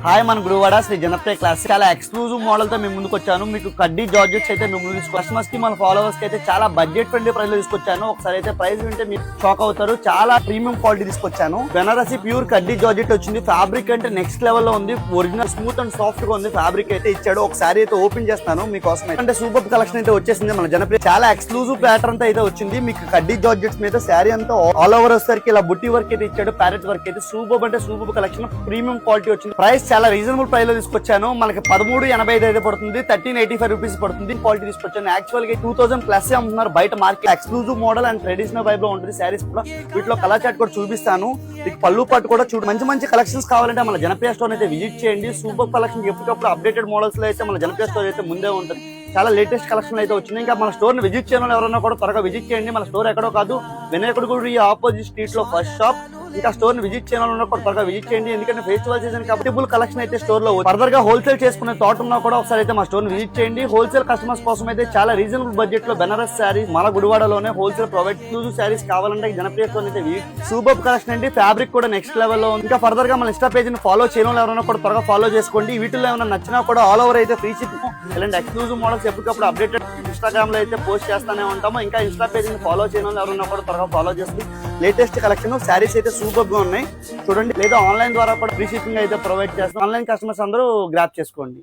Hi మన గురువాడ Shri Janapriya class చాలా exclusive model తో మేము ముందుకు వచ్చాను. మీకు కడ్డీ జార్జెట్స్ అయితే మేము ముందు కస్టమర్స్ కి మన ఫాలోవర్స్ కి అయితే చాలా బడ్జెట్ ఫ్రెండ్లీ ప్రైస్ లో తీసుకొచ్చాను. ఒకసారి అయితే ప్రైస్ వింటే మీరు షాక్ అవుతారు. చాలా ప్రీమియం క్వాలిటీ తీసుకొచ్చాను. బెనారసి ప్యూర్ కడ్డీ జార్జెట్ వచ్చింది. ఫ్యాబ్రిక్ అంటే నెక్స్ట్ లెవెల్ లో ఉంది. ఒరిజినల్ స్మూత్ అండ్ సాఫ్ట్ గా ఉంది. ఫ్యాబ్రిక్ అయితే ఇచ్చాడు. ఒకసారి అయితే ఓపెన్ చేస్తాను మీకోసం. అంటే సూపర్ కలెక్షన్ అయితే వచ్చేసింది మన జనప్రియ. చాలా ఎక్స్క్లూజివ్ ప్యాటర్న్ అయితే వచ్చింది. మీకు కడ్డీ జార్జెట్స్ మీద శారీ అంతా ఆల్ ఓవర్ వచ్చేసరికి ఇలా బుట్టి వర్క్ అయితే ఇచ్చాడు. ప్యారెట్ వర్క్ అయితే సూపర్ అంటే సూపర్ కలెక్షన్. ప్రీమియం క్వాలిటీ వచ్చింది. ప్రైస్ చాలా రీజనబుల్ ప్రైస్ లో తీసుకొచ్చాను. మనకి 1385 అయితే పడుతుంది. 1385 రూపీస్ పడుతుంది. క్వాలిటీ తీసుకొచ్చాను. యాక్చువల్ గా 2000 ప్లస్ అమ్ముతున్నారు బయట market. Exclusive model and traditional vibe లో ఉంటుంది. శారీస్ కూడా వీటిలో కలర్ చార్ట్ కూడా చూపిస్తాను. మీకు పళ్ళు పాటు కూడా చూడు. మంచి మంచి కలెక్షన్స్ కావాలంటే మన జనప్రియ స్టోర్ అయితే విజిట్ చేయండి. సూపర్ కలెక్షన్ ఎప్పటికప్పుడు అప్డేటెడ్ మోడల్స్ లో అయితే మన జనప్రియ స్టోర్ అయితే ముందే ఉంటుంది. చాలా లేటెస్ట్ కలెక్షన్ అయితే వచ్చింది. ఇంకా మన స్టోర్ ని విజిట్ చేయడం ఎవరైనా కూడా త్వరగా విజిట్ చేయండి. మన స్టోర్ ఎక్కడో కాదు, వినాయకుడి గుడి ఆపోజిట్ స్ట్రీట్ లో ఫస్ట్ షాప్. ఇంకా స్టోర్ ని విజిట్ చేయాలన్నా కూడా త్వరగా విజిట్ చేయండి. ఎందుకంటే ఫెస్టివల్ సీజన్ కాబట్టి ఫుల్ కలెక్షన్ అయితే స్టోర్ లో ఫర్దర్ గా హోల్సేల్ చేసుకునే థాట్ ఉన్నా కూడా ఒకసారి అయితే మా స్టోర్ ని విజిట్ చేయండి. హోల్సేల్ కస్టమర్స్ కోసం అయితే చాలా రీజనబుల్ బడ్జెట్ లో బెనారస్ శారీస్ మన గుడివాడలోనే హోల్సేల్ ప్రొవైడ్. ఎక్స్క్లూజివ్ శారీస్ కావాలంటే జనప్రియ స్టోర్ అయితే సూపర్ కలెక్షన్ అండి. ఫ్యాబ్రిక్ కూడా నెక్స్ట్ లెవెల్ లో ఉంది. ఇంకా ఫర్దర్ గా మన ఇన్స్టా పేజ్ ని ఫాలో చేయడం ఎవరైనా కూడా త్వరగా ఫాలో చేసుకోండి. వీటిలో ఏమైనా నచ్చినా కూడా ఆల్ ఓవర్ అయితే ఫ్రీ షిప్. ఇలాంటి ఎక్స్క్లూజివ్ మోడల్స్ ఎప్పటికప్పుడు అప్డేటెడ్ ఇన్స్టాగ్రామ్ లో అయితే పోస్ట్ చేస్తానే ఉంటాము. ఇంకా ఇన్స్టా పేజ్ ని ఫాలో చేయడం ఎవరైనా కూడా త్వరగా ఫాలో చేస్తుంది. లేటెస్ట్ కలెక్షన్ శారీస్ అయితే సూపర్ గా ఉన్నాయి చూడండి. లేదా ఆన్లైన్ ద్వారా కూడా ఫ్రీ షిప్పింగ్ అయితే ప్రొవైడ్ చేస్తాం. ఆన్లైన్ కస్టమర్స్ అందరూ గ్రాప్ చేసుకోండి.